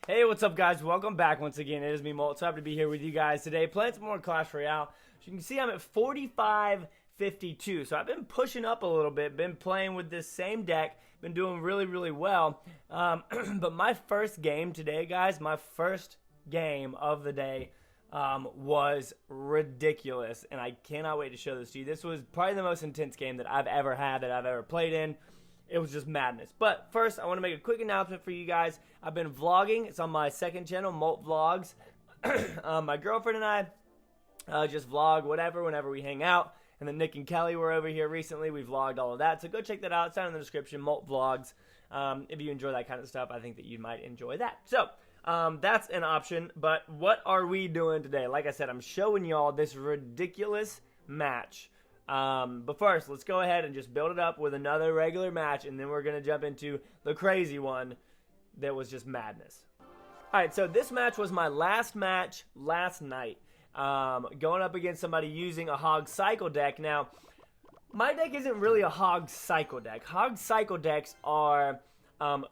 Hey, what's up, guys? Welcome back once again. It is me, Molt. So happy to be here with you guys today, playing some more Clash Royale. As you can see, I'm at 45-52. So I've been pushing up a little bit, been playing with this same deck, been doing really well. But my first game today, guys, my first game of the day was ridiculous, and I cannot wait to show this to you. This was probably the most intense game that I've ever had, that I've ever played in. It was just madness. But first, I want to make a quick announcement for you guys. I've been vlogging. It's on my second channel, Molt Vlogs. My girlfriend and I just vlog whatever whenever we hang out. And then Nick and Kelly were over here recently. We vlogged all of that. So go check that out. It's down in the description, Molt Vlogs. If you enjoy that kind of stuff, I think that you might enjoy that. So that's an option. But what are we doing today? Like I said, I'm showing y'all this ridiculous match. But first, let's go ahead and just build it up with another regular match, and then we're going to jump into the crazy one that was just madness. Alright, so this match was my last match last night, going up against somebody using a Hog Cycle deck. Now, my deck isn't really a Hog Cycle deck. Hog Cycle decks are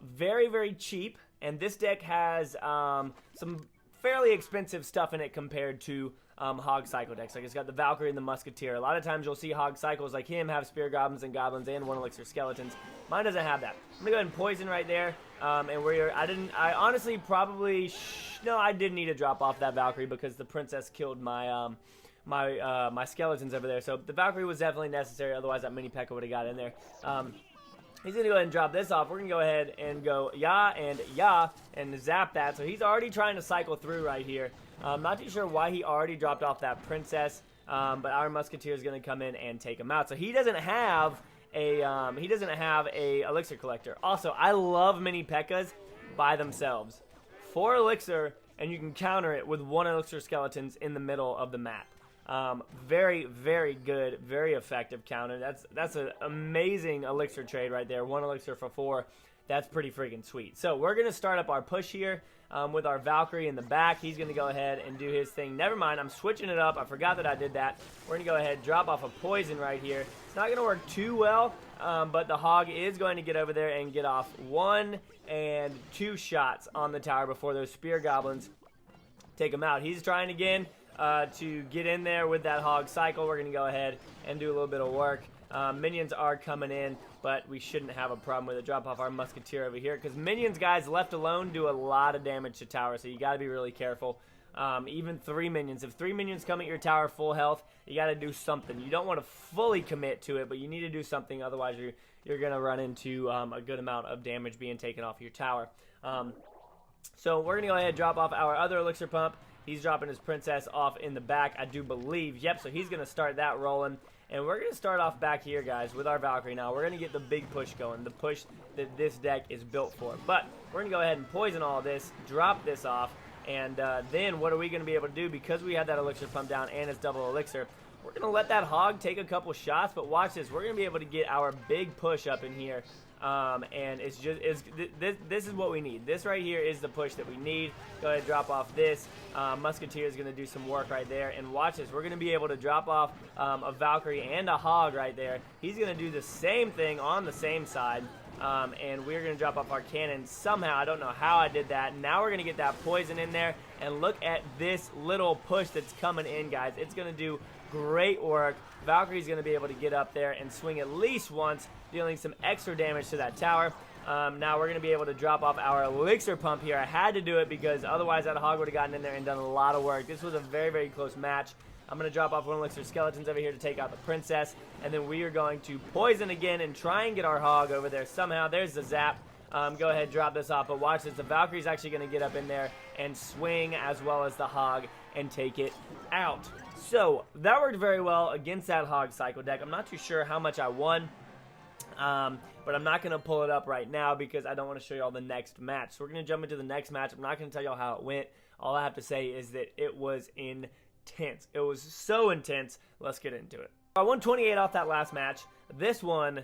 very cheap, and this deck has some fairly expensive stuff in it compared to Hog Cycle decks. Like, it's got the Valkyrie and the Musketeer. A lot of times you'll see Hog Cycles like him have Spear Goblins and Goblins and 1 Elixir Skeletons. Mine doesn't have that. I'm gonna go ahead and poison right there. I honestly probably no, I did need to drop off that Valkyrie because the princess killed my my skeletons over there. So the Valkyrie was definitely necessary. Otherwise, that mini P.E.K.K.A. would have got in there. He's going to go ahead and drop this off. We're going to go ahead and go ya and zap that. So he's already trying to cycle through right here. I'm not too sure why he already dropped off that princess, but our Musketeer is going to come in and take him out. So he doesn't have a elixir collector. Also, I love mini P.E.K.K.A.s by themselves. 4 elixir, and you can counter it with 1 elixir skeletons in the middle of the map. Very good, very effective counter. That's an amazing elixir trade right there. 1 elixir for 4. That's pretty freaking sweet. So we're going to start up our push here with our Valkyrie in the back. He's going to go ahead and do his thing. Never mind, I'm switching it up. I forgot that I did that. We're going to go ahead and drop off a poison right here. It's not going to work too well, but the Hog is going to get over there and get off 1 and 2 shots on the tower before those Spear Goblins take him out. He's trying again to get in there with that Hog Cycle. We're going to go ahead and do a little bit of work. Minions are coming in, but we shouldn't have a problem with it. Drop off our Musketeer over here, because minions, guys, left alone do a lot of damage to tower, so you got to be really careful. Even 3 minions. If 3 minions come at your tower full health, you got to do something. You don't want to fully commit to it, but you need to do something, otherwise you're going to run into a good amount of damage being taken off your tower. So we're going to go ahead and drop off our other elixir pump. He's dropping his princess off in the back, I do believe. Yep, so he's going to start that rolling. And we're going to start off back here, guys, with our Valkyrie now. We're going to get the big push going, the push that this deck is built for. But we're going to go ahead and poison all this, drop this off, and then what are we going to be able to do? Because we have that elixir pump down and it's double elixir, we're going to let that Hog take a couple shots, but watch this. We're going to be able to get our big push up in here. And this is what we need. This right here is the push that we need. Go ahead and drop off this. Musketeer is going to do some work right there. And watch this. We're going to be able to drop off a Valkyrie and a Hog right there. He's going to do the same thing on the same side. And we're going to drop off our cannon somehow. I don't know how I did that. Now we're going to get that poison in there. And look at this little push that's coming in, guys. It's going to do great work. Valkyrie's going to be able to get up there and swing at least once, dealing some extra damage to that tower. Now we're going to be able to drop off our elixir pump here. I had to do it because otherwise that Hog would have gotten in there and done a lot of work. This was a very close match. I'm going to drop off 1 elixir skeletons over here to take out the princess, and then we are going to poison again and try and get our Hog over there somehow. There's the zap. Go ahead, drop this off, but watch this. The Valkyrie's actually going to get up in there and swing as well as the Hog and take it out. So that worked very well against that Hog Cycle deck. I'm not too sure how much I won, but I'm not going to pull it up right now because I don't want to show you all the next match. So we're going to jump into the next match. I'm not going to tell you all how it went. All I have to say is that it was intense. It was so intense. Let's get into it. I won 28 off that last match. This one,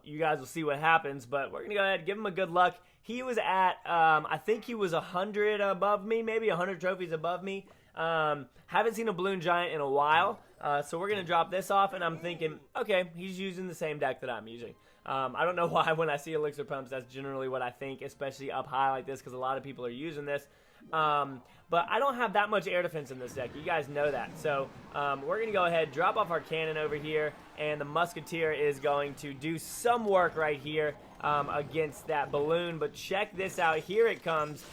you guys will see what happens, but we're going to go ahead and give him a good luck. He was at, I think he was 100 above me, maybe 100 trophies above me. Haven't seen a Balloon Giant in a while, so we're going to drop this off, and I'm thinking, okay, he's using the same deck that I'm using. I don't know why when I see elixir pumps, that's generally what I think, especially up high like this, because a lot of people are using this. But I don't have that much air defense in this deck. You guys know that. So we're going to go ahead, drop off our cannon over here, and the musketeer is going to do some work right here against that balloon. But check this out. Here it comes.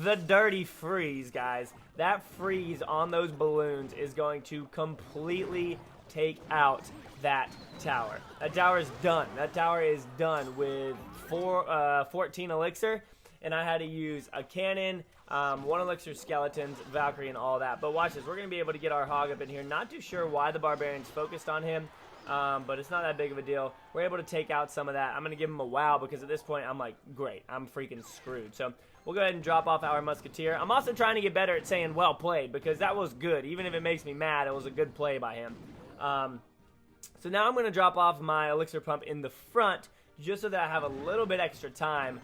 The dirty freeze, guys. That freeze on those balloons is going to completely take out that tower. That tower is done. That tower is done with 14 elixir, and I had to use a cannon, 1 elixir skeletons, Valkyrie, and all that. But watch this. We're going to be able to get our hog up in here. Not too sure why the barbarians focused on him, but it's not that big of a deal. We're able to take out some of that. I'm going to give him a wow because at this point I'm like, great. I'm freaking screwed. So we'll go ahead and drop off our musketeer. I'm also trying to get better at saying well played because that was good. Even if it makes me mad, it was a good play by him. So now I'm going to drop off my elixir pump in the front just so that I have a little bit extra time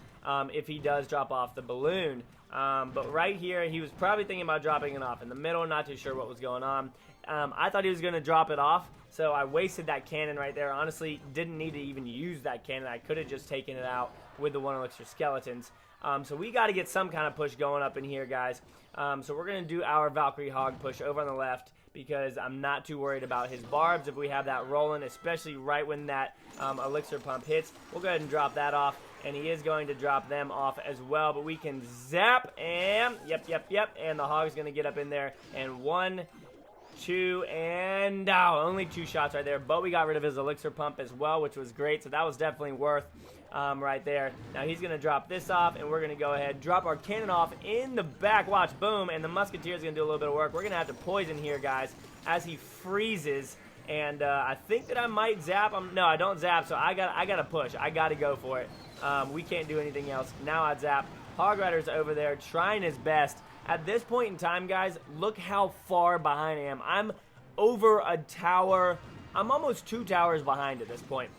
if he does drop off the balloon. But right here, he was probably thinking about dropping it off in the middle, not too sure what was going on. I thought he was going to drop it off, so I wasted that cannon right there. Honestly, didn't need to even use that cannon. I could have just taken it out with the 1 elixir skeletons. So we got to get some kind of push going up in here, guys. So we're going to do our Valkyrie hog push over on the left because I'm not too worried about his barbs if we have that rolling, especially right when that elixir pump hits. We'll go ahead and drop that off, and he is going to drop them off as well, but we can zap, and yep, and the hog's going to get up in there, and 1, 2, and only 2 shots right there, but we got rid of his elixir pump as well, which was great, so that was definitely worth right there. Now he's going to drop this off, and we're going to go ahead, drop our cannon off in the back. Watch, boom, and the musketeer is going to do a little bit of work. We're going to have to poison here, guys, as he freezes, and I think that I might zap him. No, I don't zap, so I got to push. I got to go for it. We can't do anything else. Now I zap. Hog Rider's over there trying his best. At this point in time, guys, look how far behind I am. I'm over a tower. I'm almost 2 towers behind at this point.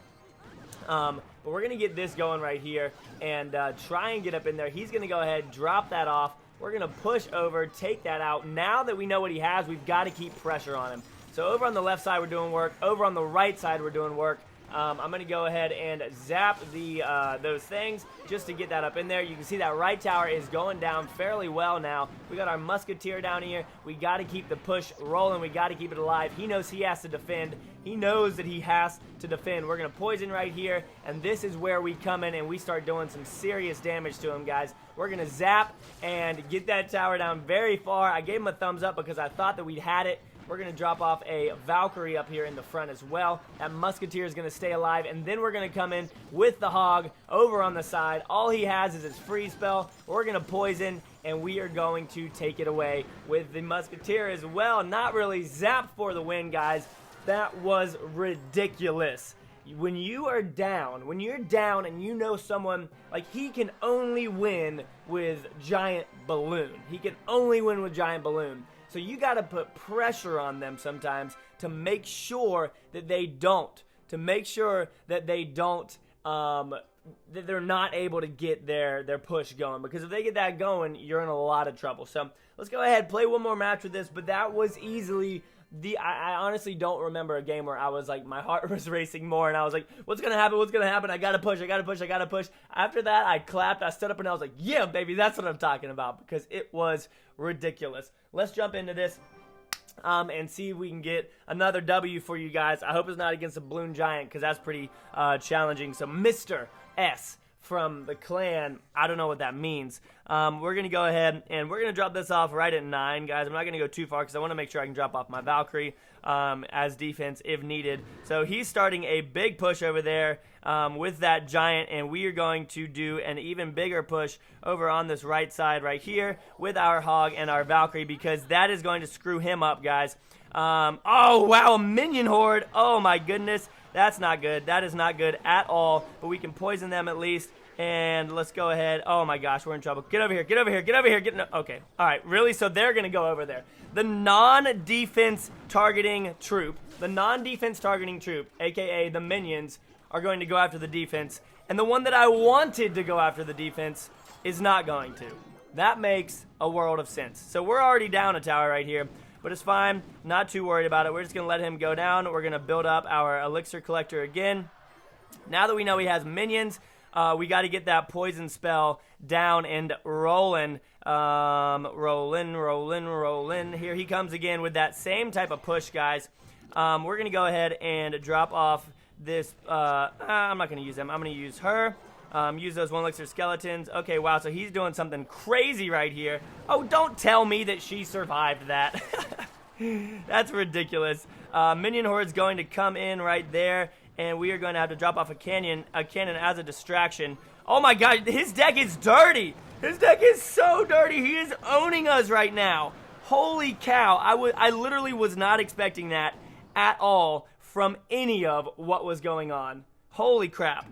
But we're going to get this going right here and try and get up in there. He's going to go ahead, drop that off. We're going to push over, take that out. Now that we know what he has, we've got to keep pressure on him. So over on the left side, we're doing work. Over on the right side, we're doing work. I'm going to go ahead and zap those things just to get that up in there. You can see that right tower is going down fairly well now. We got our musketeer down here. We got to keep the push rolling. We got to keep it alive. He knows he has to defend. He knows that he has to defend. We're going to poison right here, and this is where we come in and we start doing some serious damage to him, guys. We're going to zap and get that tower down very far. I gave him a thumbs up because I thought that we'd had it. We're going to drop off a Valkyrie up here in the front as well. That musketeer is going to stay alive, and then we're going to come in with the hog over on the side. All he has is his freeze spell. We're going to poison, and we are going to take it away with the musketeer as well. Not really zap for the win, guys. That was ridiculous. When you're down and you know someone, like, he can only win with Giant Balloon. He can only win with Giant Balloon. So you got to put pressure on them sometimes to make sure that they don't. To make sure that they don't, that they're not able to get their push going. Because if they get that going, you're in a lot of trouble. So let's go ahead, play one more match with this. But that was easily I honestly don't remember a game where I was like, my heart was racing more, and I was like, what's going to happen, what's going to happen, I got to push, I got to push, I got to push. After that, I clapped, I stood up, and I was like, yeah, baby, that's what I'm talking about, because it was ridiculous. Let's jump into this and see if we can get another W for you guys. I hope it's not against a balloon giant, because that's pretty challenging. So Mr. S from the clan, I don't know what that means. We're going to go ahead and we're going to drop this off right at 9, guys. I'm not going to go too far because I want to make sure I can drop off my Valkyrie as defense if needed. So he's starting a big push over there with that giant, and we are going to do an even bigger push over on this right side right here with our hog and our Valkyrie, because that is going to screw him up, guys. Oh, wow, a minion horde. Oh, my goodness. That's not good. That is not good at all. But we can poison them at least. And let's go ahead. Oh, my gosh. We're in trouble. Get over here. Get over here. Get over here. Get no okay. All right. Really? So they're going to go over there. The non-defense targeting troop, a.k.a. the minions, are going to go after the defense. And the one that I wanted to go after the defense is not going to. That makes a world of sense. So we're already down a tower right here. But it's fine, not too worried about it. We're just going to let him go down. We're going to build up our elixir collector again. Now that we know he has minions, we got to get that poison spell down and rolling. Rolling. Here he comes again with that same type of push, guys. We're going to go ahead and drop off this. I'm not going to use them. I'm going to use her. Use those 1 elixir skeletons. Okay, wow, so he's doing something crazy right here. Oh, don't tell me that she survived that. That's ridiculous. Minion Horde's going to come in right there, and we are going to have to drop off a cannon as a distraction. Oh my god, his deck is dirty. His deck is so dirty. He is owning us right now. Holy cow. I literally was not expecting that at all from any of what was going on. Holy crap.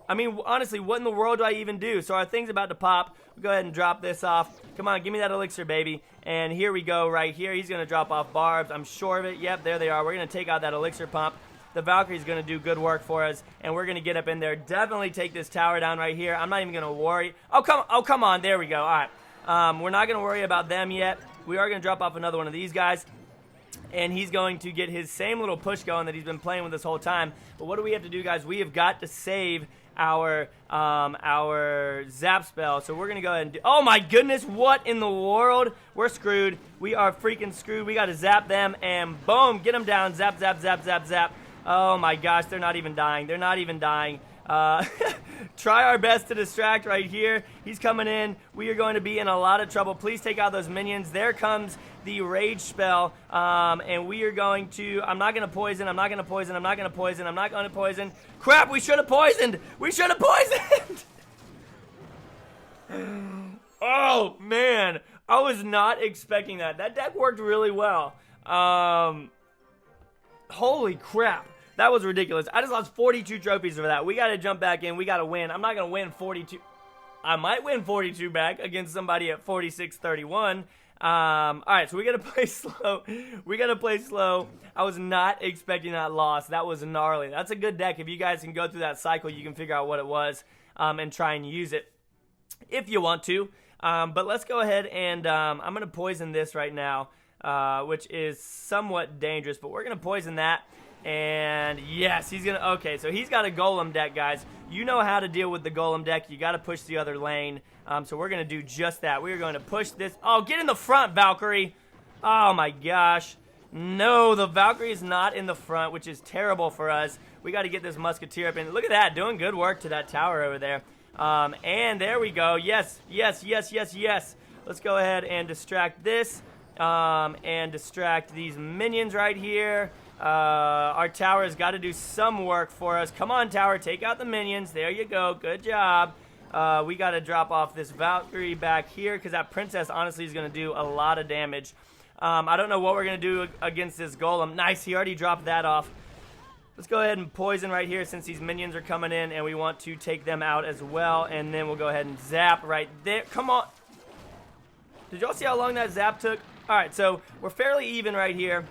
I mean, honestly, what in the world do I even do? So our thing's about to pop. We'll go ahead and drop this off. Come on, give me that elixir, baby. And here we go right here. He's going to drop off barbs. I'm sure of it. Yep, there they are. We're going to take out that elixir pump. The Valkyrie's going to do good work for us, and we're going to get up in there. Definitely take this tower down right here. I'm not even going to worry. Oh, come on. There we go. All right. We're not going to worry about them yet. We are going to drop off another one of these guys. And he's going to get his same little push going that he's been playing with this whole time. But what do we have to do, guys? We have got to save our zap spell. So we're going to go ahead and do... Oh, my goodness. What in the world? We're screwed. We are freaking screwed. We got to zap them, and boom, get them down. Zap, zap, zap, zap, zap. Oh, my gosh. They're not even dying. They're not even dying. Try our best to distract right here. He's coming in. We are going to be in a lot of trouble. Please take out those minions. There comes the rage spell, and we are going to... I'm not going to poison. I'm not going to poison. I'm not going to poison. I'm not going to poison. Crap, we should have poisoned. We should have poisoned. Oh, man. I was not expecting that. That deck worked really well. Holy crap. That was ridiculous. I just lost 42 trophies for that. We got to jump back in. We got to win. I'm not going to win 42. I might win 42 back against somebody at 46-31. All right, so we got to play slow. We got to play slow. I was not expecting that loss. That was gnarly. That's a good deck. If you guys can go through that cycle, you can figure out what it was and try and use it if you want to. But let's go ahead and I'm going to poison this right now, which is somewhat dangerous. But we're going to poison that. And yes, he's going to... Okay, so he's got a Golem deck, guys. You know how to deal with the Golem deck. You got to push the other lane. So we're going to do just that. We are going to push this... Oh, get in the front, Valkyrie. Oh, my gosh. No, the Valkyrie is not in the front, which is terrible for us. We got to get this Musketeer up in. Look at that. Doing good work to that tower over there. And there we go. Yes, yes, yes, yes, yes. Let's go ahead and distract this. And distract these minions right here. Our tower has got to do some work for us. Come on, tower, take out the minions. There you go. Good job. We got to drop off this Valkyrie back here because that princess honestly is going to do a lot of damage. I don't know what we're going to do against this Golem. Nice, he already dropped that off. Let's go ahead and poison right here since these minions are coming in and we want to take them out as well. And then we'll go ahead and zap right there. Come on. Did y'all see how long that zap took? All right, so we're fairly even right here.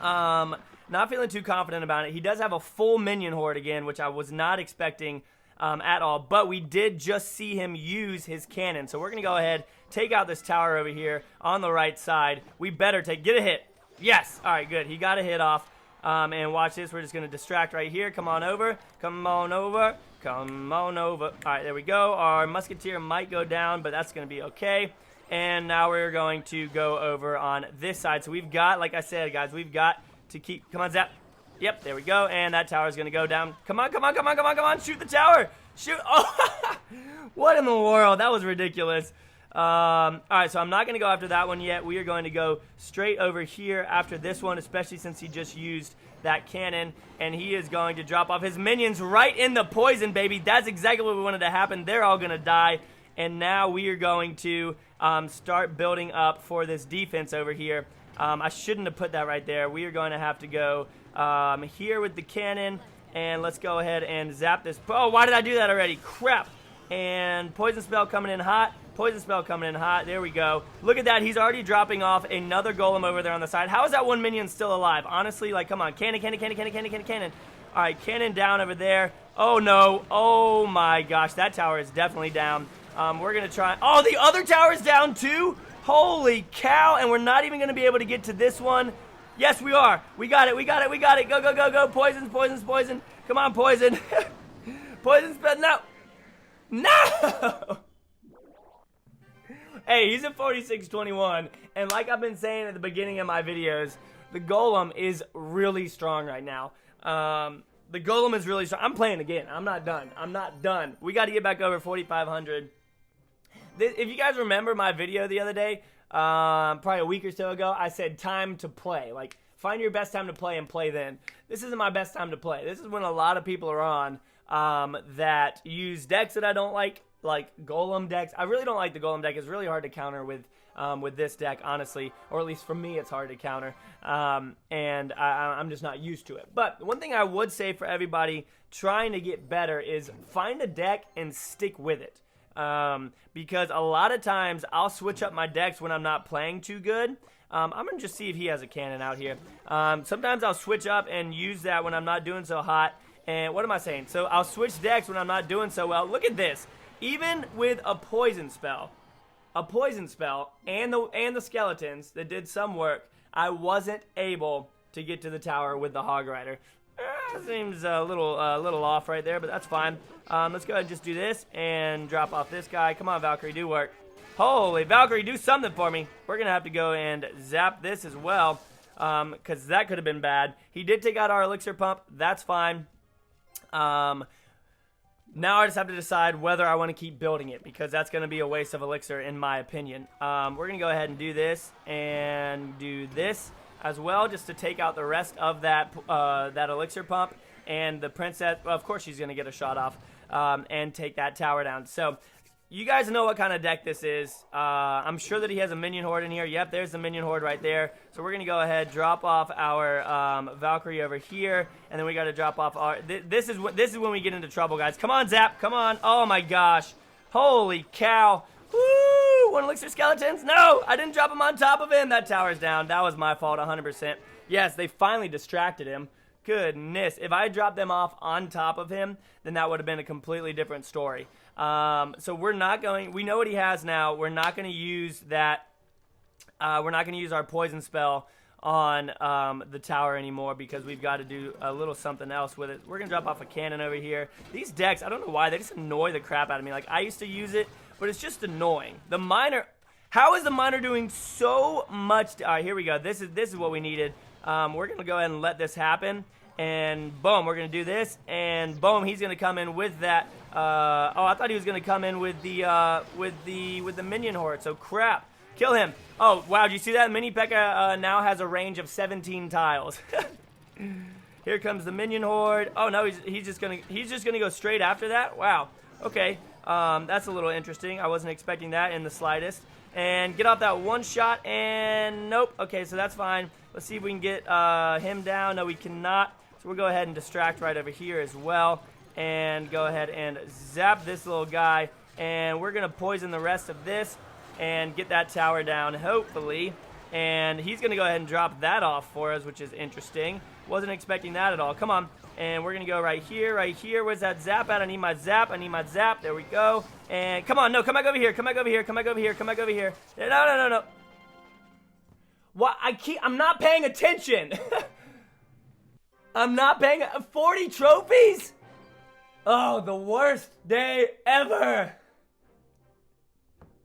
Not feeling too confident about it. He does have a full minion horde again, which I was not expecting at all. But we did just see him use his cannon. So we're going to go ahead, take out this tower over here on the right side. We better get a hit. Yes. All right, good. He got a hit off. And watch this. We're just going to distract right here. Come on over. Come on over. Come on over. All right, there we go. Our Musketeer might go down, but that's going to be okay. And now we're going to go over on this side. So we've got, like I said, guys, we've got to keep... Come on, Zap. Yep, there we go. And that tower is going to go down. Come on, come on, come on, come on, come on. Shoot the tower. Shoot. Oh, what in the world? That was ridiculous. All right, so I'm not going to go after that one yet. We are going to go straight over here after this one, especially since he just used that cannon. And he is going to drop off his minions right in the poison, baby. That's exactly what we wanted to happen. They're all going to die. And now we are going to start building up for this defense over here. I shouldn't have put that right there. We are going to have to go here with the cannon. And let's go ahead and zap this. Oh, why did I do that already? Crap. And poison spell coming in hot. Poison spell coming in hot. There we go. Look at that. He's already dropping off another golem over there on the side. How is that one minion still alive? Honestly, like, come on. Cannon, cannon, cannon, cannon, cannon, cannon, cannon. All right, cannon down over there. Oh, no. Oh, my gosh. That tower is definitely down. We're going to try. Oh, the other tower's down too? Holy cow. And we're not even going to be able to get to this one. Yes, we are. We got it. We got it. We got it. Go, go, go, go. Poisons, poisons, poison. Come on, poison. Poison spell, no! No! Hey, he's at 4621, and like I've been saying at the beginning of my videos, the Golem is really strong right now. The Golem is really strong. I'm playing again. I'm not done. I'm not done. We got to get back over 4,500. If you guys remember my video the other day, probably a week or so ago, I said time to play. Like, find your best time to play and play then. This isn't my best time to play. This is when a lot of people are on that use decks that I don't like Golem decks. I really don't like the Golem deck. It's really hard to counter with this deck, honestly, or at least for me, it's hard to counter, and I'm just not used to it. But one thing I would say for everybody trying to get better is find a deck and stick with it, because a lot of times I'll switch up my decks when I'm not playing too good. I'm going to just see if he has a cannon out here. Sometimes I'll switch up and use that when I'm not doing so hot, and what am I saying? So I'll switch decks when I'm not doing so well. Look at this. Even with a poison spell, and the skeletons that did some work, I wasn't able to get to the tower with the Hog Rider. Seems a little off right there, but that's fine. Let's go ahead and just do this and drop off this guy. Come on, Valkyrie, do work. Holy Valkyrie, do something for me. We're gonna have to go and zap this as well, because that could have been bad. He did take out our elixir pump. That's fine. Now I just have to decide whether I want to keep building it, because that's going to be a waste of elixir in my opinion. We're going to go ahead and do this and do this as well, just to take out the rest of that that elixir pump. And the princess, well, of course she's going to get a shot off and take that tower down. So you guys know what kind of deck this is. I'm sure that he has a minion horde in here. Yep, there's the minion horde right there. So we're going to go ahead, drop off our Valkyrie over here, and then we got to drop off our... This is when we get into trouble, guys. Come on, Zap. Come on. Oh, my gosh. Holy cow. Woo! One elixir skeletons? No! I didn't drop him on top of him. That tower's down. That was my fault, 100%. Yes, they finally distracted him. Goodness. If I had dropped them off on top of him, then that would have been a completely different story. So we're not going... We know what he has now. We're not going to use that... we're not going to use our poison spell on the tower anymore, because we've got to do a little something else with it. We're going to drop off a cannon over here. These decks, I don't know why, they just annoy the crap out of me. Like, I used to use it, but it's just annoying. The miner... How is the miner doing so much... All right, here we go. This is what we needed. We're going to go ahead and let this happen. And boom, we're going to do this. And boom, he's going to come in with that. Oh, I thought he was going to come in with the minion horde. So crap. Kill him. Oh, wow, did you see that? Mini P.E.K.K.A. now has a range of 17 tiles. Here comes the minion horde. Oh no, he's just gonna go straight after that. Wow. Okay. That's a little interesting. I wasn't expecting that in the slightest. And get off that one shot, and nope. Okay, so that's fine. Let's see if we can get him down. No, we cannot. So we'll go ahead and distract right over here as well. And go ahead and zap this little guy. And we're going to poison the rest of this and get that tower down, hopefully. And he's going to go ahead and drop that off for us, which is interesting. Wasn't expecting that at all. Come on. And we're going to go right here, right here. Where's that zap at? I need my zap. I need my zap. There we go. And come on. No, come back over here. Come back over here. Come back over here. Come back over here. No, no, no, no. What? I'm not paying attention. I'm not paying... 40 trophies? Oh, the worst day ever.